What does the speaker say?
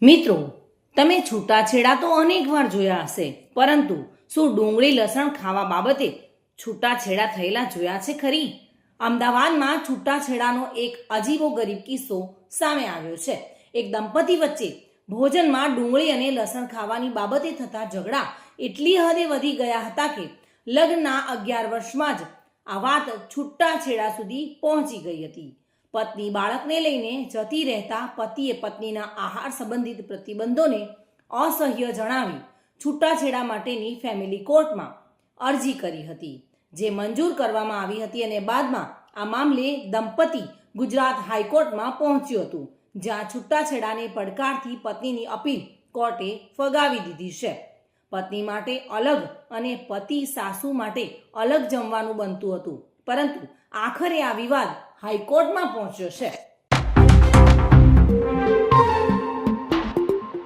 મિત્રો, તમે છૂટાછેડા તો અનેક વાર જોયા હશે, પરંતુ શું ડુંગળી લસણ ખાવા બાબતે છૂટાછેડા થયેલા જોયા છે ખરી? અમદાવાદમાં છૂટાછેડાનો એક અજીબો ગરીબ કિસ્સો સામે આવ્યો છે. એક દંપતી વચ્ચે ભોજનમાં ડુંગળી અને લસણ ખાવાની બાબતે થતા ઝઘડા એટલી હદે વધી ગયા હતા કે લગ્નના 11 વર્ષમાં જ આ વાત છૂટાછેડા સુધી પહોંચી ગઈ હતી. પત્ની બાળકને લઈને જતી રહેતા પતિએ પત્નીના આહાર સંબંધિત પ્રતિબંધોને અસહ્ય જણાવી છૂટાછેડા માટેની ફેમિલી કોર્ટમાં અરજી કરી હતી, જે મંજૂર કરવામાં આવી હતી અને બાદમાં આ મામલે દંપતી ગુજરાત હાઈકોર્ટમાં પહોંચ્યું હતું, જ્યાં છૂટાછેડાને પડકારતી પત્નીની અપીલ કોર્ટે ફગાવી દીધી છે. પત્ની માટે અલગ અને પતિ સાસુ માટે અલગ જમવાનું બનતું હતું, પરંતુ આખરે આ વિવાદ હાઈકોર્ટમાં પહોંચ્યો છે.